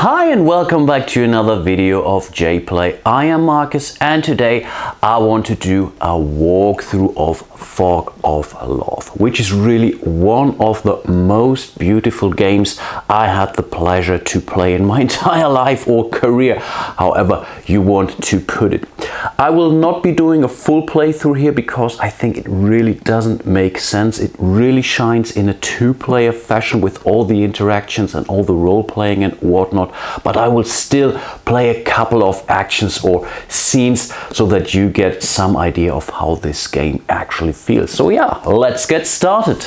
Hi and welcome back to another video of jPlay. I am Marcus and today I want to do a walkthrough of Fog of Love, which is really one of the most beautiful games I had the pleasure to play in my entire life or career, however you want to put it. I will not be doing a full playthrough here because I think it really doesn't make sense. It really shines in a two-player fashion with all the interactions and all the role-playing and whatnot, but I will still play a couple of actions or scenes so that you get some idea of how this game actually feels. So yeah, let's get started.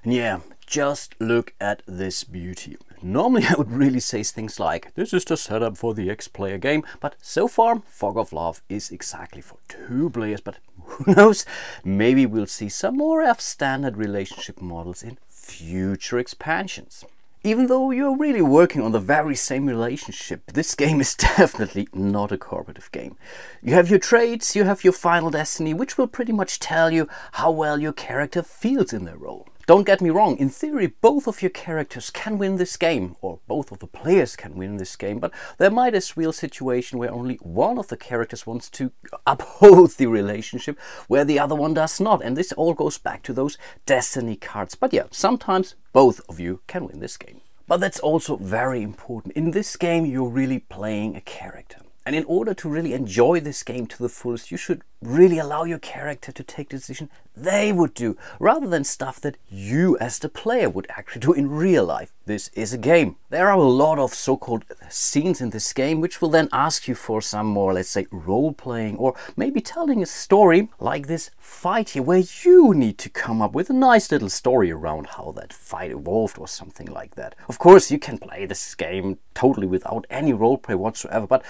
Yeah, just look at this beauty. Normally I would really say things like, this is the setup for the X-player game, but so far Fog of Love is exactly for two players, but who knows, maybe we'll see some more of standard relationship models in future expansions. Even though you're really working on the very same relationship, this game is definitely not a cooperative game. You have your traits, you have your final destiny, which will pretty much tell you how well your character feels in their role. Don't get me wrong, in theory both of your characters can win this game, or both of the players can win this game, but there might be a real situation where only one of the characters wants to uphold the relationship, where the other one does not, and this all goes back to those destiny cards. But yeah, sometimes both of you can win this game. But that's also very important. In this game you're really playing a character. And in order to really enjoy this game to the fullest, you should really allow your character to take the decision they would do, rather than stuff that you as the player would actually do in real life. This is a game. There are a lot of so-called scenes in this game which will then ask you for some more, let's say, role-playing, or maybe telling a story like this fight here, where you need to come up with a nice little story around how that fight evolved or something like that. Of course, you can play this game totally without any roleplay whatsoever, but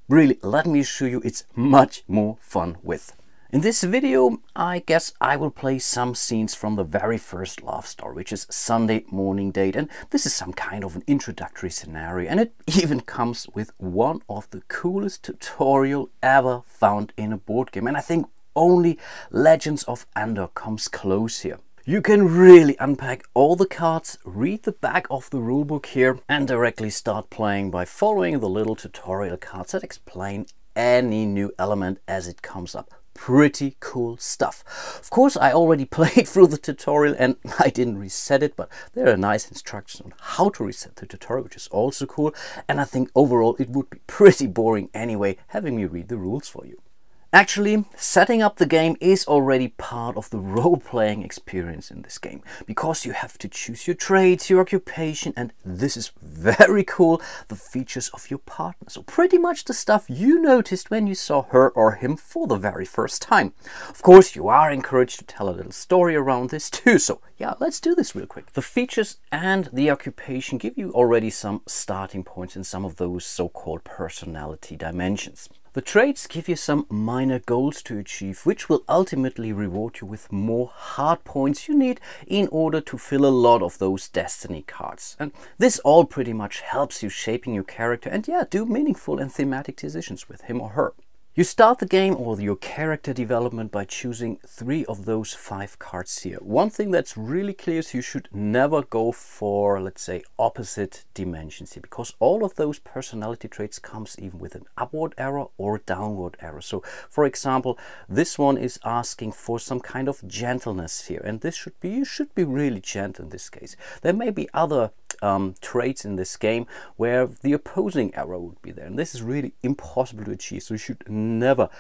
really, let me assure you, it's much more fun with. In this video, I guess I will play some scenes from the very first love story, which is Sunday Morning Date, and this is some kind of an introductory scenario, and it even comes with one of the coolest tutorial ever found in a board game, and I think only Legends of Andor comes close here. You can really unpack all the cards, read the back of the rulebook here, and directly start playing by following the little tutorial cards that explain any new element as it comes up. Pretty cool stuff. Of course, I already played through the tutorial and I didn't reset it, but there are nice instructions on how to reset the tutorial, which is also cool. And I think overall it would be pretty boring anyway, having me read the rules for you. Actually, setting up the game is already part of the role-playing experience in this game, because you have to choose your traits, your occupation, and this is very cool, the features of your partner. So pretty much the stuff you noticed when you saw her or him for the very first time. Of course, you are encouraged to tell a little story around this too, so yeah, let's do this real quick. The features and the occupation give you already some starting points in some of those so-called personality dimensions. The traits give you some minor goals to achieve, which will ultimately reward you with more hard points you need in order to fill a lot of those destiny cards. And this all pretty much helps you shaping your character and yeah, do meaningful and thematic decisions with him or her. You start the game or your character development by choosing 3 of those 5 cards here. One thing that's really clear is you should never go for, let's say, opposite dimensions here, because all of those personality traits comes even with an upward arrow or a downward arrow. So, for example, this one is asking for some kind of gentleness here, and this should be, you should be really gentle in this case. There may be other traits in this game where the opposing arrow would be there, and this is really impossible to achieve, so you should never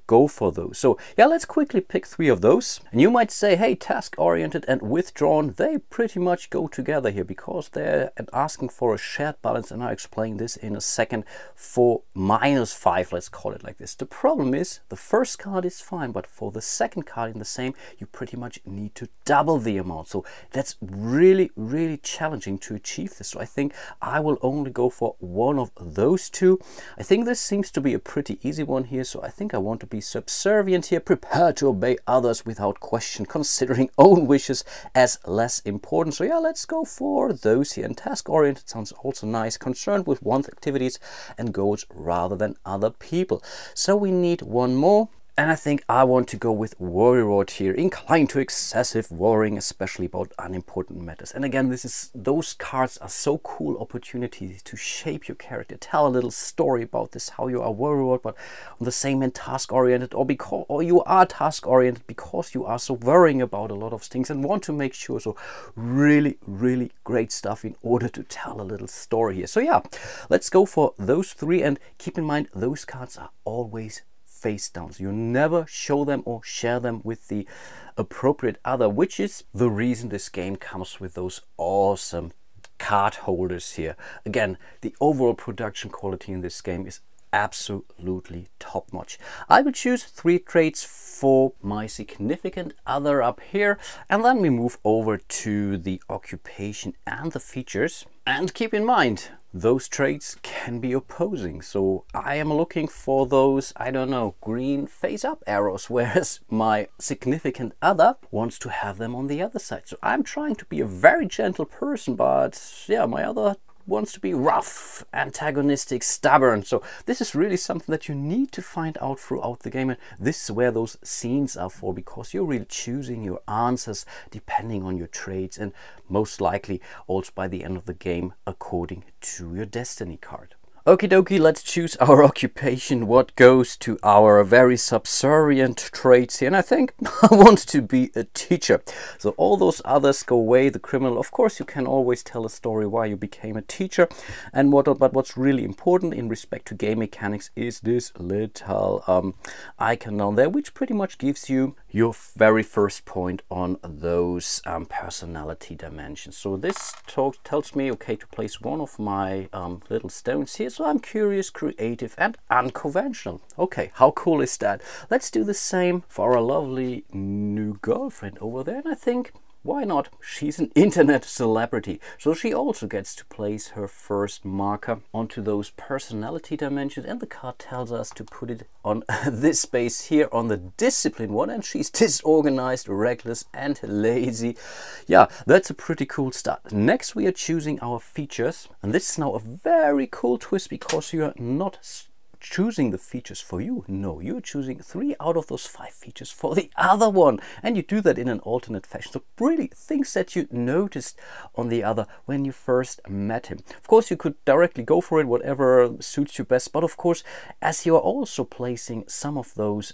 go for those. So yeah, let's quickly pick 3 of those. And you might say, hey, task oriented and withdrawn, they pretty much go together here because they're asking for a shared balance, and I'll explain this in a second. For -5, let's call it like this. The problem is the first card is fine, but for the second card in the same, you pretty much need to double the amount. So that's really challenging to achieve this. So I think I will only go for one of those 2. I think this seems to be a pretty easy one here, so I think I want to be subservient here, prepared to obey others without question, considering own wishes as less important. So yeah, let's go for those here. And task oriented sounds also nice, concerned with one's activities and goals rather than other people. So we need one more. And I think I want to go with Warrior here, inclined to excessive worrying, especially about unimportant matters. And again, those cards are so cool opportunities to shape your character, tell a little story about this, how you are Warrior, but on the same hand task-oriented, or you are task-oriented because you are so worrying about a lot of things and want to make sure. So really, really great stuff in order to tell a little story here. So yeah, let's go for those three, and keep in mind those cards are always face down, so you never show them or share them with the appropriate other, which is the reason this game comes with those awesome card holders here. Again, the overall production quality in this game is absolutely top notch. I will choose 3 traits for my significant other up here, and then we move over to the occupation and the features. And keep in mind, those traits can be opposing. So I am looking for those, I don't know, green face up arrows, whereas my significant other wants to have them on the other side. So I'm trying to be a very gentle person, but yeah, my other wants to be rough, antagonistic, stubborn. So this is really something that you need to find out throughout the game, and this is where those scenes are for, because you're really choosing your answers depending on your traits, and most likely also by the end of the game according to your destiny card. Okie dokie, let's choose our occupation, what goes to our very subservient traits here, and I think I want to be a teacher. So all those others go away, the criminal, of course you can always tell a story why you became a teacher and whatnot, but what's really important in respect to game mechanics is this little icon down there, which pretty much gives you your very first point on those personality dimensions. So this tells me, okay, to place one of my little stones here. So I'm curious, creative, and unconventional. Okay, how cool is that? Let's do the same for our lovely new girlfriend over there. And I think, why not? She's an internet celebrity, so she also gets to place her first marker onto those personality dimensions, and the card tells us to put it on this space here on the discipline one, and she's disorganized, reckless, and lazy. Yeah, that's a pretty cool start. Next we are choosing our features, and this is now a very cool twist, because you are not choosing the features for you. No, you're choosing 3 out of those 5 features for the other one, and you do that in an alternate fashion. So really things that you noticed on the other when you first met him. Of course you could directly go for it, whatever suits you best, but of course as you are also placing some of those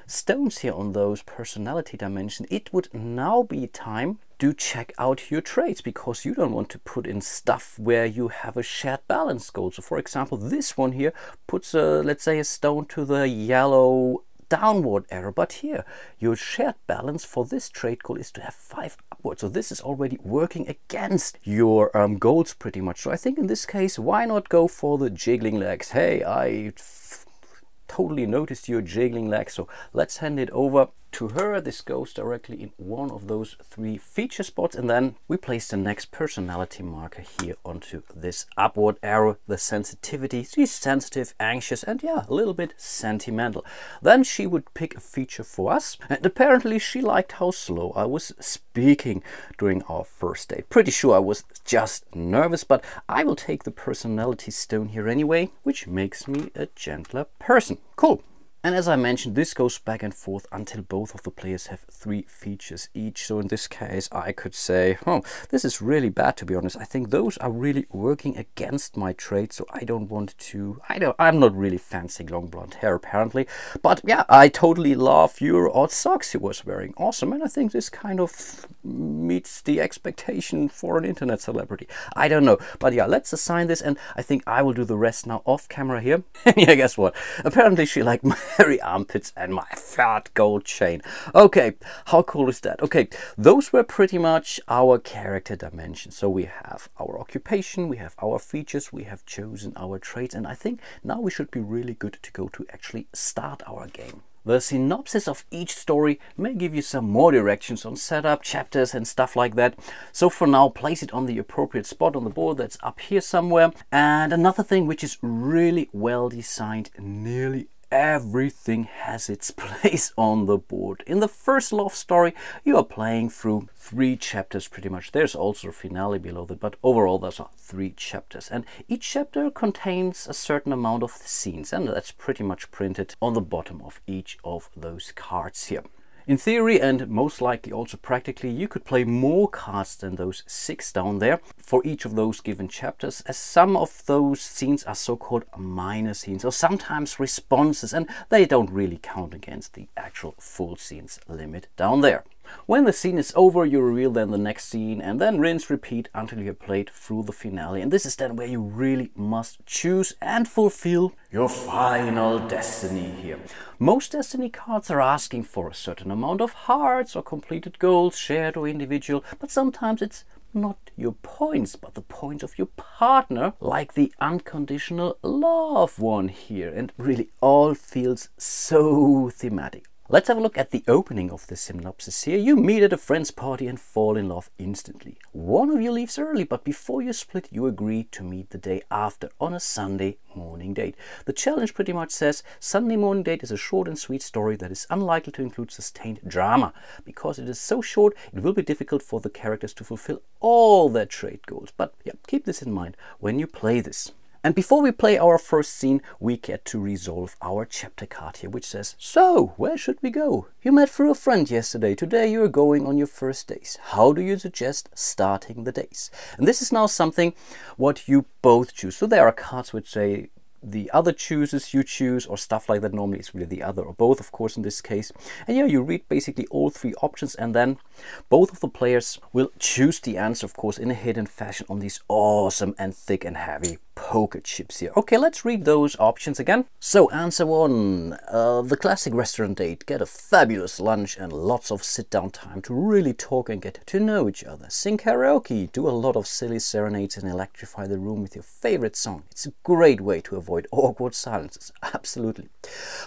stones here on those personality dimensions, it would now be time to check out your traits, because you don't want to put in stuff where you have a shared balance goal. So for example, this one here puts let's say a stone to the yellow downward arrow, but here your shared balance for this trait goal is to have 5 upward. So this is already working against your goals pretty much. So I think in this case, why not go for the jiggling legs? Hey, I totally noticed your jiggling legs, so let's hand it over to her. This goes directly in one of those 3 feature spots, and then we place the next personality marker here onto this upward arrow, the sensitivity. She's sensitive, anxious, and yeah, a little bit sentimental. Then she would pick a feature for us, and apparently she liked how slow I was speaking during our first date. Pretty sure I was just nervous, but I will take the personality stone here anyway, which makes me a gentler person. Cool. And as I mentioned, this goes back and forth until both of the players have 3 features each. So in this case, I could say, oh, this is really bad, to be honest. I think those are really working against my trait, so I don't want to, I'm not really fancy long blonde hair apparently. But yeah, I totally love your odd socks he was wearing. Awesome. And I think this kind of meets the expectation for an internet celebrity. I don't know. But yeah, let's assign this, and I think I will do the rest now off camera here. Yeah, guess what? Apparently she liked my hairy armpits and my fat gold chain. Okay, how cool is that? Okay, those were pretty much our character dimensions. So we have our occupation, we have our features, we have chosen our traits, and I think now we should be really good to go to actually start our game. The synopsis of each story may give you some more directions on setup, chapters and stuff like that. So for now, place it on the appropriate spot on the board that's up here somewhere. And another thing which is really well designed, nearly everything has its place on the board. In the first love story, you are playing through 3 chapters pretty much. There's also a finale below that, but overall those are 3 chapters. And each chapter contains a certain amount of scenes, and that's pretty much printed on the bottom of each of those cards here. In theory, and most likely also practically, you could play more cards than those 6 down there for each of those given chapters, as some of those scenes are so-called minor scenes, or sometimes responses, and they don't really count against the actual full scenes limit down there. When the scene is over, you reveal then the next scene, and then rinse repeat until you have played through the finale. And this is then where you really must choose and fulfill your final destiny here. Most destiny cards are asking for a certain amount of hearts or completed goals, shared or individual, but sometimes it's not your points, but the points of your partner, like the unconditional love one here, and really all feels so thematic. Let's have a look at the opening of the synopsis here. You meet at a friend's party and fall in love instantly. One of you leaves early, but before you split, you agree to meet the day after on a Sunday morning date. The challenge pretty much says Sunday morning date is a short and sweet story that is unlikely to include sustained drama. Because it is so short, it will be difficult for the characters to fulfill all their trait goals. But yeah, keep this in mind when you play this. And before we play our first scene, we get to resolve our chapter card here, which says, so, where should we go? You met through a friend yesterday. Today you are going on your first days. How do you suggest starting the days? And this is now something what you both choose. So there are cards which say the other chooses, you choose, or stuff like that. Normally it's really the other or both, of course, in this case. And yeah, you read basically all 3 options, and then both of the players will choose the answer, of course, in a hidden fashion on these awesome and thick and heavy poker chips here. Okay, let's read those options again. So answer 1, the classic restaurant date. Get a fabulous lunch and lots of sit-down time to really talk and get to know each other. Sing karaoke, do a lot of silly serenades and electrify the room with your favorite song. It's a great way to avoid awkward silences, absolutely.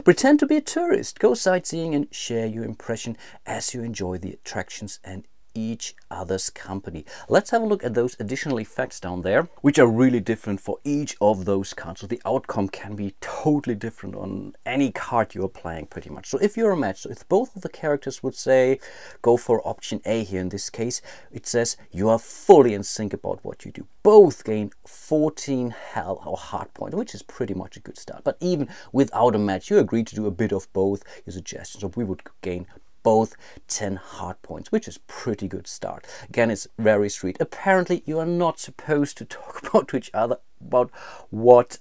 Pretend to be a tourist, go sightseeing and share your impression as you enjoy the attractions and each other's company. Let's have a look at those additional effects down there, which are really different for each of those cards. So the outcome can be totally different on any card you're playing pretty much. So if you're a match, so if both of the characters would say go for option A here, in this case it says you are fully in sync about what you do. Both gain 14 hell or hard points, which is pretty much a good start. But even without a match, you agree to do a bit of both your suggestions. So we would gain both 10 hard points, which is pretty good start. Again, it's very sweet. Apparently you are not supposed to talk about to each other about what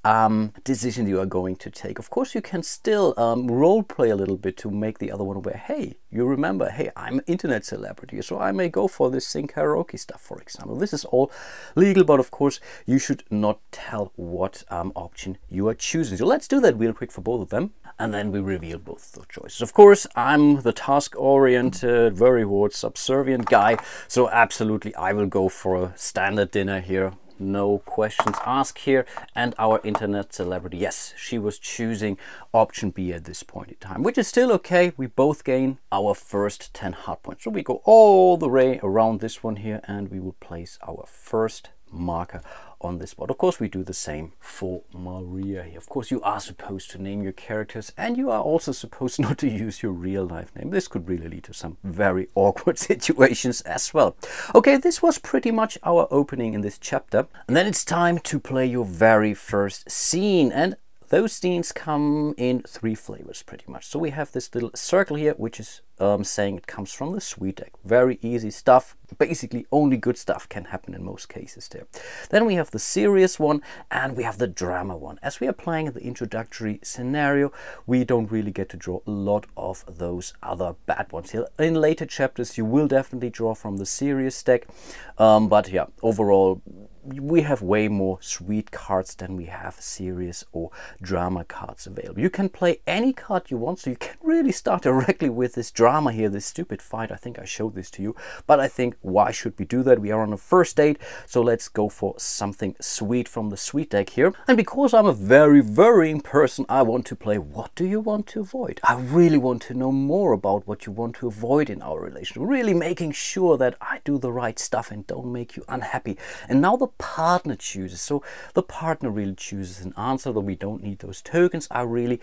decision you are going to take. Of course, you can still role play a little bit to make the other one aware, hey, you remember, hey, I'm an internet celebrity, so I may go for this sing karaoke stuff, for example. This is all legal, but of course you should not tell what option you are choosing. So let's do that real quick for both of them, and then we reveal both of the choices. Of course, I'm the task-oriented, very subservient guy, so absolutely I will go for a standard dinner here. No questions asked here. And our internet celebrity, yes, she was choosing option B at this point in time, which is still okay. We both gain our first 10 hard points. So we go all the way around this one here, and we will place our first marker on this spot. Of course, we do the same for Maria here. Of course, you are supposed to name your characters, and you are also supposed not to use your real life name. This could really lead to some very awkward situations as well. Okay, this was pretty much our opening in this chapter. And then it's time to play your very first scene. And those scenes come in 3 flavors pretty much. So we have this little circle here, which is saying it comes from the sweet deck. Very easy stuff. Basically, only good stuff can happen in most cases there. Then we have the serious one, and we have the drama one. As we are playing the introductory scenario, we don't really get to draw a lot of those other bad ones here. In later chapters, you will definitely draw from the serious deck. But yeah, overall, we have way more sweet cards than we have serious or drama cards available. You can play any card you want, so you can really start directly with this drama here, this stupid fight. I think I showed this to you, but I think why should we do that? We are on a first date, so let's go for something sweet from the sweet deck here. And because I'm a very worrying person, I want to play what do you want to avoid? I really want to know more about what you want to avoid in our relationship, really making sure that I do the right stuff and don't make you unhappy. And now the partner chooses. So the partner really chooses an answer, though we don't need those tokens. I really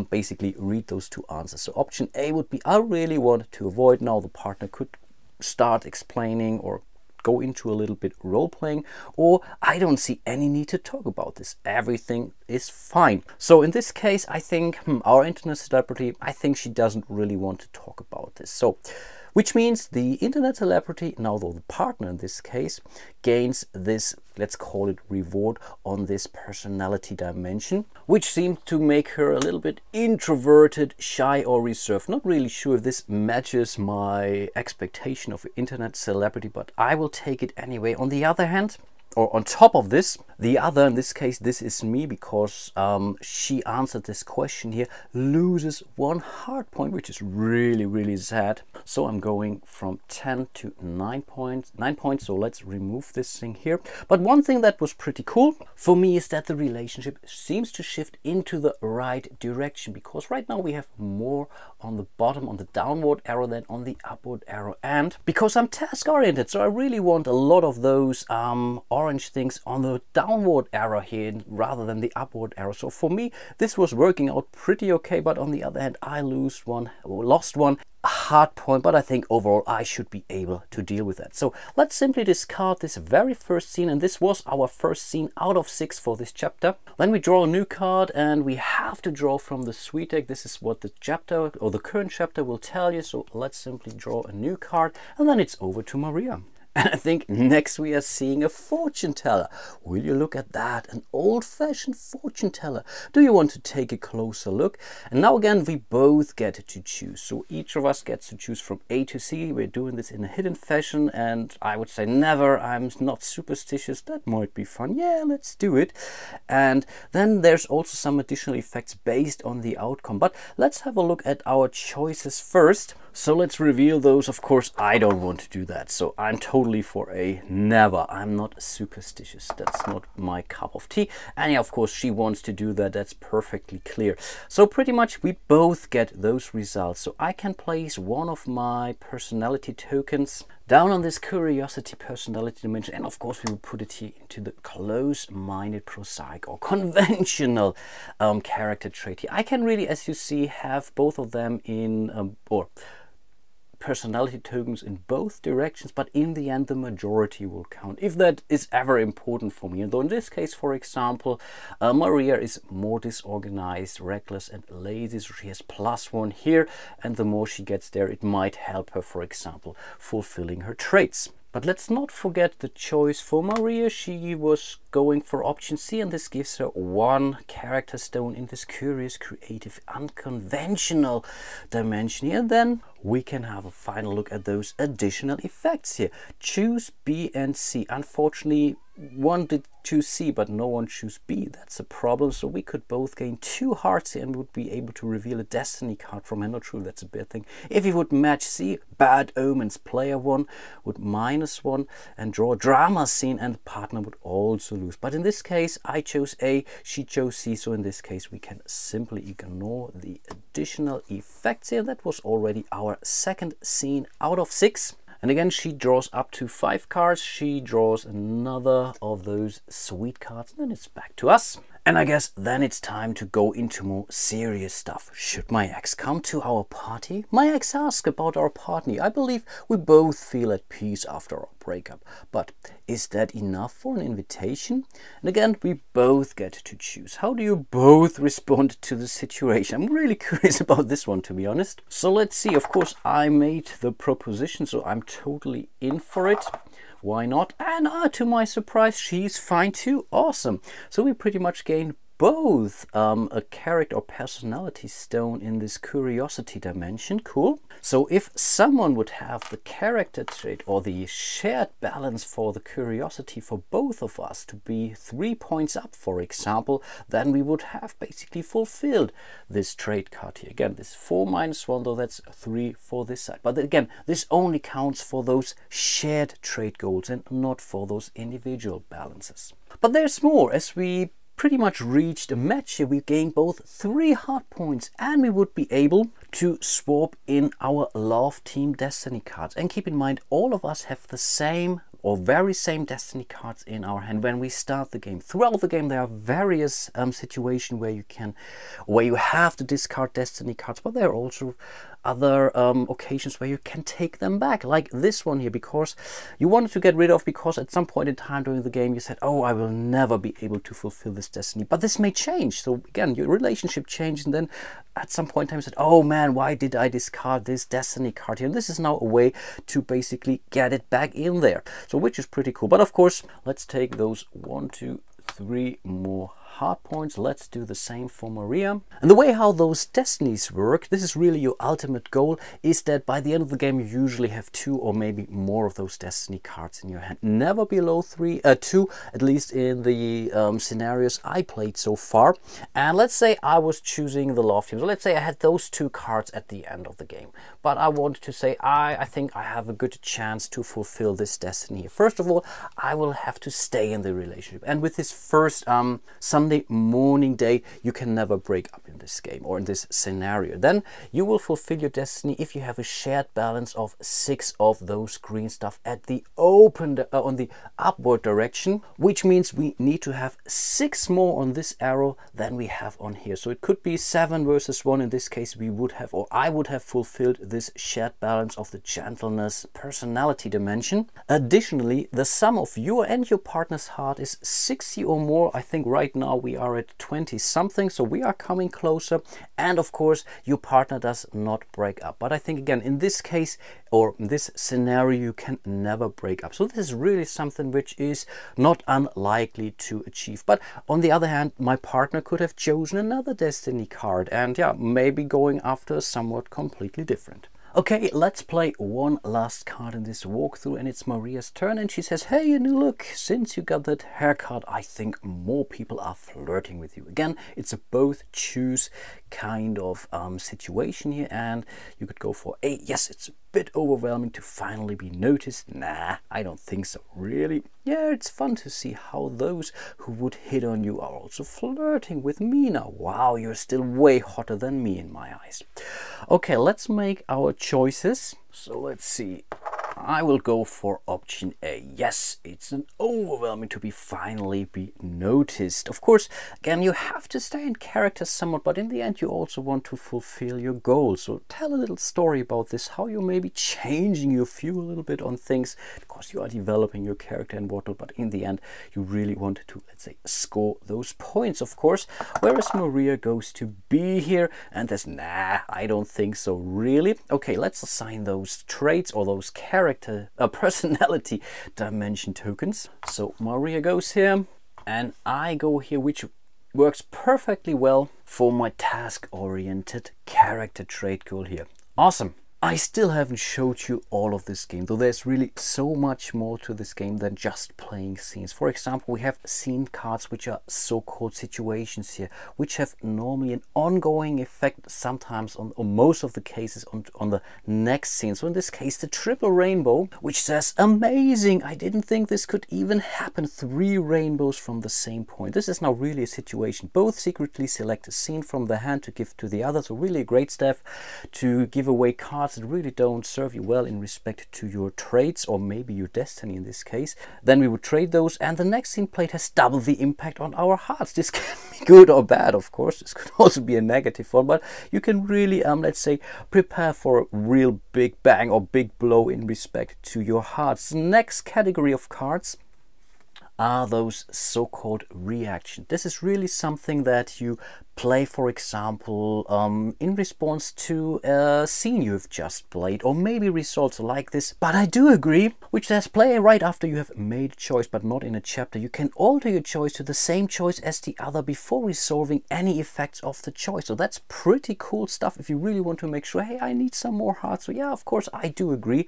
basically read those two answers. So option A would be, I really want to avoid. Now the partner could start explaining or go into a little bit role playing, or I don't see any need to talk about this. Everything is fine. So in this case, I think our internet celebrity, I think she doesn't really want to talk about this. So which means the internet celebrity, now though the partner in this case, gains this, let's call it reward on this personality dimension, which seemed to make her a little bit introverted, shy or reserved. Not really sure if this matches my expectation of an internet celebrity, but I will take it anyway. On the other hand, or on top of this, the other, in this case, this is me, because she answered this question here, loses 1 hard point, which is really, really sad. So I'm going from 10 to 9 points. 9 points, so let's remove this thing here. But one thing that was pretty cool for me is that the relationship seems to shift into the right direction, because right now we have more on the bottom, on the downward arrow, than on the upward arrow. And because I'm task oriented, so I really want a lot of those orange things on the downward arrow here rather than the upward arrow. So for me, this was working out pretty okay, but on the other hand, I lost one hard point, but I think overall I should be able to deal with that. So let's simply discard this very first scene, and this was our first scene out of 6 for this chapter. Then we draw a new card, and we have to draw from the sweet deck. This is what the chapter or the current chapter will tell you. So let's simply draw a new card, and then it's over to Maria. And I think next we are seeing a fortune teller. Will you look at that? An old-fashioned fortune teller. Do you want to take a closer look? And now again, we both get to choose. So each of us gets to choose from A to C. We're doing this in a hidden fashion, and I would say never. I'm not superstitious. That might be fun. Yeah, let's do it. And then there's also some additional effects based on the outcome. But let's have a look at our choices first. So let's reveal those. Of course, I don't want to do that. So I'm totally for a never. I'm not superstitious. That's not my cup of tea. And yeah, of course, she wants to do that. That's perfectly clear. So pretty much we both get those results. So I can place one of my personality tokens down on this curiosity personality dimension, and of course we will put it here into the close-minded, prosaic or conventional character trait here. I can really, as you see, have both of them in or personality tokens in both directions, but in the end the majority will count, if that is ever important for me. And though in this case, for example, Maria is more disorganized, reckless and lazy, so she has +1 here, and the more she gets there, it might help her, for example, fulfilling her traits. But let's not forget the choice for Maria. She was going for option C, and this gives her 1 character stone in this curious, creative, unconventional dimension here. And then we can have a final look at those additional effects here. Choose B and C. Unfortunately, one did choose C, but no one chose B. That's a problem. So we could both gain 2 hearts here, and we would be able to reveal a destiny card from her. Not true, that's a bad thing. If we would match C, bad omens. Player 1 would -1 and draw a drama scene, and the partner would also lose. But in this case, I chose A, she chose C. So in this case, we can simply ignore the additional effects here. That was already our second scene out of 6. And again, she draws up to 5 cards. She draws another of those sweet cards, and then it's back to us. And I guess then it's time to go into more serious stuff. Should my ex come to our party? My ex asked about our party. I believe we both feel at peace after our breakup. But is that enough for an invitation? And again, we both get to choose. How do you both respond to the situation? I'm really curious about this one, to be honest. So let's see. Of course, I made the proposition, so I'm totally in for it. Why not? And to my surprise, she's fine too. Awesome. So we pretty much gained both a character or personality stone in this curiosity dimension. Cool. So if someone would have the character trait or the shared balance for the curiosity for both of us to be 3 points up, for example, then we would have basically fulfilled this trait card here. Again, this 4 -1, though that's 3 for this side. But again, this only counts for those shared trait goals and not for those individual balances. But there's more. As we pretty much reached a match here, we gained both 3 hard points, and we would be able to swap in our love team destiny cards. And keep in mind, all of us have the same or very same destiny cards in our hand when we start the game. Throughout the game there are various situations where you have to discard destiny cards, but there are also other occasions where you can take them back, like this one here, because you wanted to get rid of, because at some point in time during the game you said, oh, I will never be able to fulfill this destiny. But this may change, so again your relationship changed, and then at some point in time you said, oh man, why did I discard this destiny card here? And this is now a way to basically get it back in there, so which is pretty cool. But of course, let's take those 1, 2, 3 more hard points. Let's do the same for Maria. And the way how those destinies work, this is really your ultimate goal, is that by the end of the game you usually have 2 or maybe more of those destiny cards in your hand. Never below 2, at least in the scenarios I played so far. And let's say I was choosing the love team. So let's say I had those 2 cards at the end of the game, but I wanted to say I think I have a good chance to fulfill this destiny here. First of all, I will have to stay in the relationship, and with this first Sunday morning day, you can never break up in this game or in this scenario. Then you will fulfill your destiny if you have a shared balance of 6 of those green stuff at the open on the upward direction, which means we need to have 6 more on this arrow than we have on here. So it could be 7 versus 1. In this case we would have, or I would have, fulfilled this shared balance of the gentleness personality dimension. Additionally, the sum of your and your partner's heart is 60 or more. I think right now we are at 20 something, so we are coming closer. And of course your partner does not break up, but I think again in this case or in this scenario you can never break up. So this is really something which is not unlikely to achieve. But on the other hand, my partner could have chosen another destiny card, and yeah, maybe going after somewhat completely different. Okay, let's play one last card in this walkthrough, and it's Maria's turn, and she says, hey, and look, since you got that haircut, I think more people are flirting with you. Again, it's a both choose kind of situation here, and you could go for a yes, it's a bit overwhelming to finally be noticed. Nah, I don't think so, really. Yeah, it's fun to see how those who would hit on you are also flirting with me now. Wow, you're still way hotter than me in my eyes. Okay, let's make our choices. So let's see. I will go for option A. Yes, it's an overwhelming to finally be noticed. Of course, again, you have to stay in character somewhat, but in the end you also want to fulfill your goals. So tell a little story about this, how you may be changing your view a little bit on things, because you are developing your character and whatnot, but in the end you really want to, let's say, score those points, of course. Whereas Maria goes to B here and says, nah, I don't think so, really. Okay, let's assign those traits or those personality dimension tokens. So Maria goes here and I go here, which works perfectly well for my task-oriented character trait goal here. Awesome. I still haven't showed you all of this game, though there's really so much more to this game than just playing scenes. For example, we have scene cards, which are so-called situations here, which have normally an ongoing effect, sometimes on, or most of the cases, on the next scene. So in this case, the triple rainbow, which says, amazing, I didn't think this could even happen. 3 rainbows from the same point. This is now really a situation. Both secretly select a scene from the hand to give to the other. So really great stuff to give away cards that really don't serve you well in respect to your traits or maybe your destiny in this case. Then we would trade those, and the next scene played has double the impact on our hearts. This can be good or bad, of course. This could also be a negative one, but you can really let's say prepare for a real big bang or big blow in respect to your hearts. The next category of cards are those so-called reaction. This is really something that you play, for example, in response to a scene you've just played, or maybe results like this. But I do agree, which says play right after you have made a choice, but not in a chapter. You can alter your choice to the same choice as the other before resolving any effects of the choice. So that's pretty cool stuff if you really want to make sure, hey, I need some more hearts. So yeah, of course, I do agree.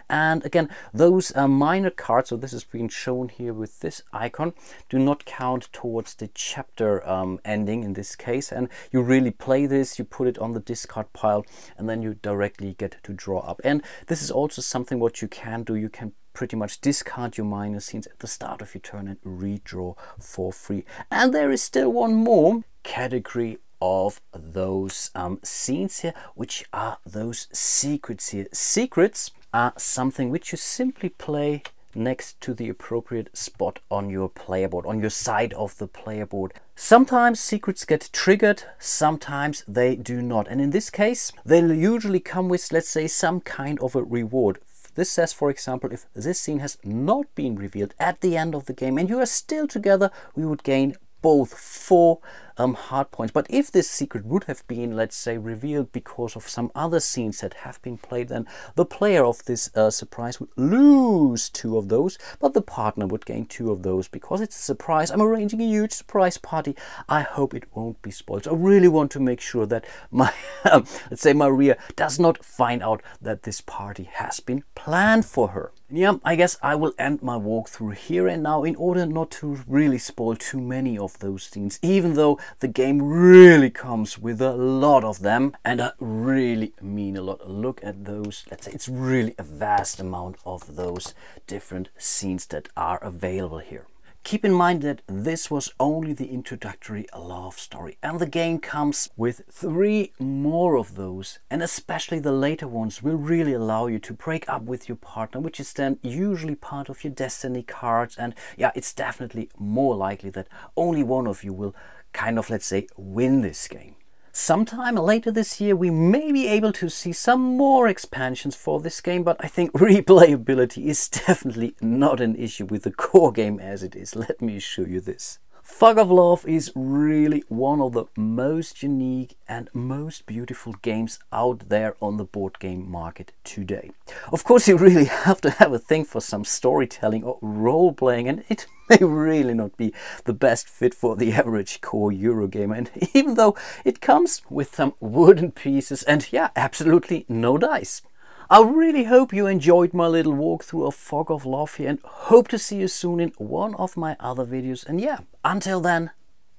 And again, those minor cards, so this is being shown here with this icon, do not count towards the chapter ending in this case. And you really play this, you put it on the discard pile, and then you directly get to draw up. And this is also something what you can do. You can pretty much discard your minor scenes at the start of your turn and redraw for free. And there is still one more category of those scenes here, which are those secrets here. Secrets are something which you simply play next to the appropriate spot on your player board, on your side of the player board. Sometimes secrets get triggered, sometimes they do not. And in this case, they'll usually come with, let's say, some kind of a reward. This says, for example, if this scene has not been revealed at the end of the game and you are still together, we would gain both 4 hard points. But if this secret would have been, let's say, revealed because of some other scenes that have been played, then the player of this surprise would lose 2 of those, but the partner would gain 2 of those because it's a surprise. I'm arranging a huge surprise party. I hope it won't be spoiled. So I really want to make sure that my, let's say, Maria does not find out that this party has been planned for her. Yeah, I guess I will end my walkthrough here and now in order not to really spoil too many of those scenes, even though the game really comes with a lot of them, and I really mean a lot. Look at those. Let's say it's really a vast amount of those different scenes that are available here. Keep in mind that this was only the introductory love story, and the game comes with 3 more of those, and especially the later ones will really allow you to break up with your partner, which is then usually part of your destiny cards. And yeah, it's definitely more likely that only one of you will kind of, let's say, win this game. Sometime later this year we may be able to see some more expansions for this game, but I think replayability is definitely not an issue with the core game as it is. Let me show you this. Fog of Love is really one of the most unique and most beautiful games out there on the board game market today. Of course, you really have to have a thing for some storytelling or role-playing, and it may really not be the best fit for the average core Eurogamer. And even though it comes with some wooden pieces and yeah, absolutely no dice. I really hope you enjoyed my little walkthrough of Fog of Love here, and hope to see you soon in one of my other videos. And yeah, until then,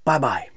bye bye.